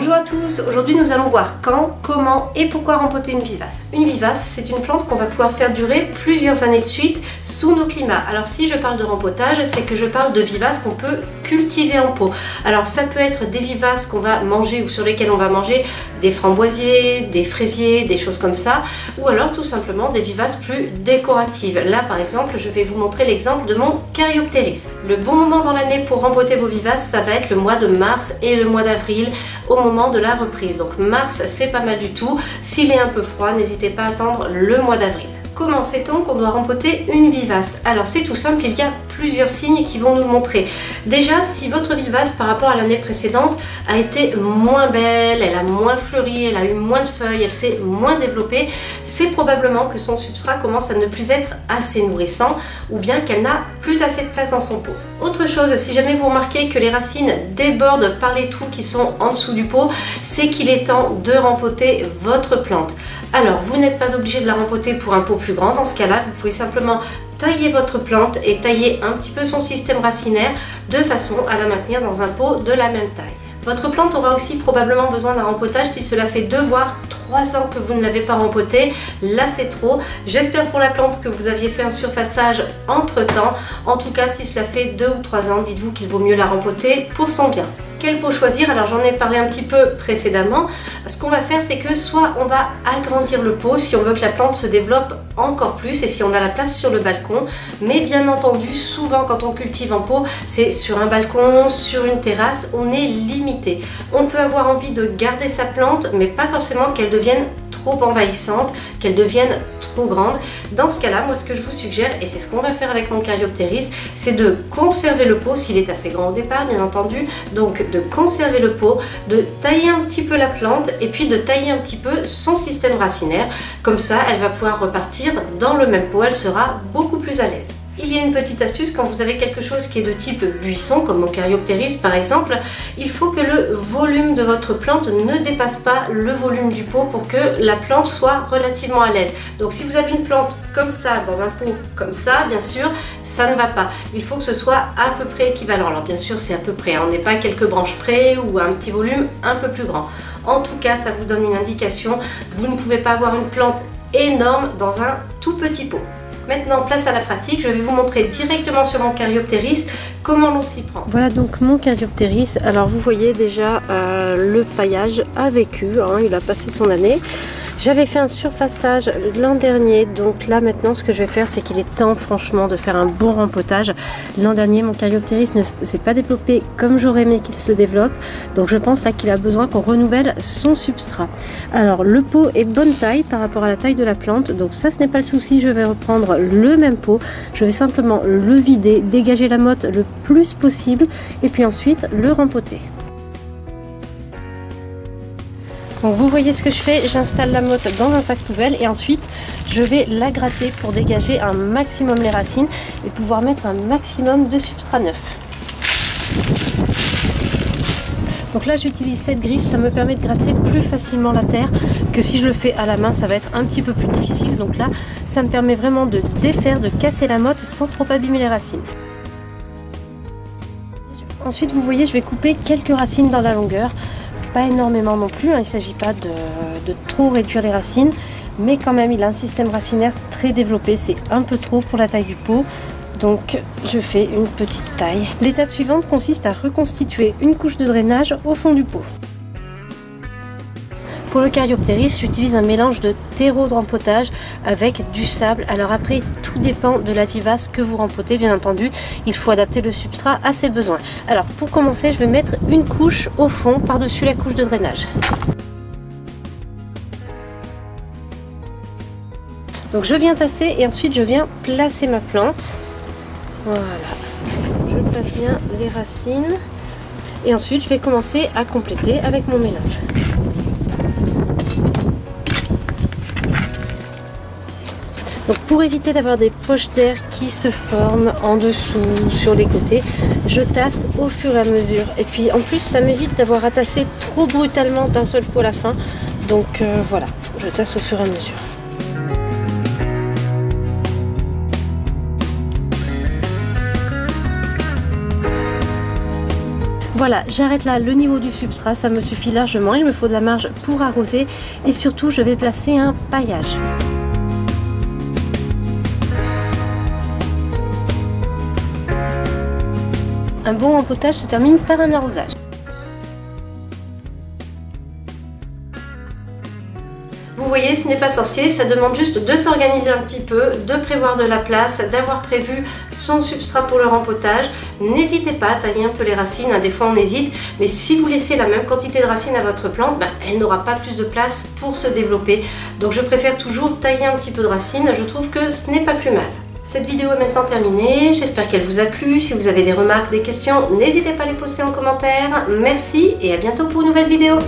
Bonjour à tous, aujourd'hui nous allons voir quand, comment et pourquoi rempoter une vivace. Une vivace, c'est une plante qu'on va pouvoir faire durer plusieurs années de suite sous nos climats. Alors si je parle de rempotage, c'est que je parle de vivaces qu'on peut cultiver en pot. Alors ça peut être des vivaces qu'on va manger ou sur lesquelles on va manger des framboisiers, des fraisiers, des choses comme ça, ou alors tout simplement des vivaces plus décoratives. Là par exemple, je vais vous montrer l'exemple de mon Caryopteris. Le bon moment dans l'année pour rempoter vos vivaces, ça va être le mois de mars et le mois d'avril, au moment de la reprise. Donc mars, c'est pas mal du tout. S'il est un peu froid, n'hésitez pas à attendre le mois d'avril. Comment sait-on qu'on doit rempoter une vivace? Alors c'est tout simple, il y a plusieurs signes qui vont nous le montrer. Déjà, si votre vivace par rapport à l'année précédente a été moins belle, elle a moins fleuri, elle a eu moins de feuilles, elle s'est moins développée, c'est probablement que son substrat commence à ne plus être assez nourrissant ou bien qu'elle n'a plus assez de place dans son pot. Autre chose, si jamais vous remarquez que les racines débordent par les trous qui sont en dessous du pot, c'est qu'il est temps de rempoter votre plante. Alors, vous n'êtes pas obligé de la rempoter pour un pot plus grand. Dans ce cas-là, vous pouvez simplement tailler votre plante et tailler un petit peu son système racinaire de façon à la maintenir dans un pot de la même taille. Votre plante aura aussi probablement besoin d'un rempotage si cela fait 2 voire 3 ans que vous ne l'avez pas rempotée. Là c'est trop. J'espère pour la plante que vous aviez fait un surfaçage entre temps. En tout cas, si cela fait 2 ou 3 ans, dites-vous qu'il vaut mieux la rempoter pour son bien. Quel pot choisir? Alors j'en ai parlé un petit peu précédemment. Ce qu'on va faire, c'est que soit on va agrandir le pot si on veut que la plante se développe encore plus et si on a la place sur le balcon. Mais bien entendu, souvent quand on cultive en pot, c'est sur un balcon, sur une terrasse, on est limité. On peut avoir envie de garder sa plante, mais pas forcément qu'elle devienne trop envahissante, qu'elle devienne trop grande. Dans ce cas-là, moi ce que je vous suggère, et c'est ce qu'on va faire avec mon Caryopteris, c'est de conserver le pot s'il est assez grand au départ, bien entendu. Donc de conserver le pot, de tailler un petit peu la plante et puis de tailler un petit peu son système racinaire. Comme ça, elle va pouvoir repartir dans le même pot, elle sera beaucoup plus à l'aise. Il y a une petite astuce, quand vous avez quelque chose qui est de type buisson, comme mon Caryopteris par exemple, il faut que le volume de votre plante ne dépasse pas le volume du pot pour que la plante soit relativement à l'aise. Donc si vous avez une plante comme ça, dans un pot comme ça, bien sûr, ça ne va pas. Il faut que ce soit à peu près équivalent. Alors bien sûr, c'est à peu près, on n'est pas à quelques branches près ou à un petit volume un peu plus grand. En tout cas, ça vous donne une indication. Vous ne pouvez pas avoir une plante énorme dans un tout petit pot. Maintenant, place à la pratique, je vais vous montrer directement sur mon Caryopteris comment l'on s'y prend. Voilà donc mon Caryopteris. Alors vous voyez déjà le paillage a vécu, hein, il a passé son année. J'avais fait un surfaçage l'an dernier, donc là maintenant ce que je vais faire, c'est qu'il est temps franchement de faire un bon rempotage. L'an dernier mon Caryopteris ne s'est pas développé comme j'aurais aimé qu'il se développe, donc je pense là qu'il a besoin qu'on renouvelle son substrat. Alors le pot est de bonne taille par rapport à la taille de la plante, donc ça ce n'est pas le souci, je vais reprendre le même pot, je vais simplement le vider, dégager la motte le plus possible et puis ensuite le rempoter. Donc vous voyez ce que je fais, j'installe la motte dans un sac poubelle et ensuite je vais la gratter pour dégager un maximum les racines et pouvoir mettre un maximum de substrat neuf. Donc là j'utilise cette griffe, ça me permet de gratter plus facilement la terre que si je le fais à la main, ça va être un petit peu plus difficile. Donc là ça me permet vraiment de défaire, de casser la motte sans trop abîmer les racines. Ensuite vous voyez, je vais couper quelques racines dans la longueur. Pas énormément non plus, hein, il ne s'agit pas de trop réduire les racines, mais quand même il a un système racinaire très développé, c'est un peu trop pour la taille du pot, donc je fais une petite taille. L'étape suivante consiste à reconstituer une couche de drainage au fond du pot. Pour le Caryopteris, j'utilise un mélange de terreau de rempotage avec du sable. Alors après, tout dépend de la vivace que vous rempotez, bien entendu. Il faut adapter le substrat à ses besoins. Alors pour commencer, je vais mettre une couche au fond par-dessus la couche de drainage. Donc je viens tasser et ensuite je viens placer ma plante. Voilà. Je place bien les racines. Et ensuite, je vais commencer à compléter avec mon mélange. Donc pour éviter d'avoir des poches d'air qui se forment en dessous, sur les côtés, je tasse au fur et à mesure. Et puis en plus ça m'évite d'avoir à tasser trop brutalement d'un seul coup à la fin. Donc voilà, je tasse au fur et à mesure. Voilà, j'arrête là le niveau du substrat, ça me suffit largement, il me faut de la marge pour arroser et surtout je vais placer un paillage. Un bon rempotage se termine par un arrosage. Vous voyez, ce n'est pas sorcier, ça demande juste de s'organiser un petit peu, de prévoir de la place, d'avoir prévu son substrat pour le rempotage. N'hésitez pas à tailler un peu les racines, des fois on hésite, mais si vous laissez la même quantité de racines à votre plante, elle n'aura pas plus de place pour se développer. Donc je préfère toujours tailler un petit peu de racines, je trouve que ce n'est pas plus mal. Cette vidéo est maintenant terminée, j'espère qu'elle vous a plu. Si vous avez des remarques, des questions, n'hésitez pas à les poster en commentaire. Merci et à bientôt pour une nouvelle vidéo.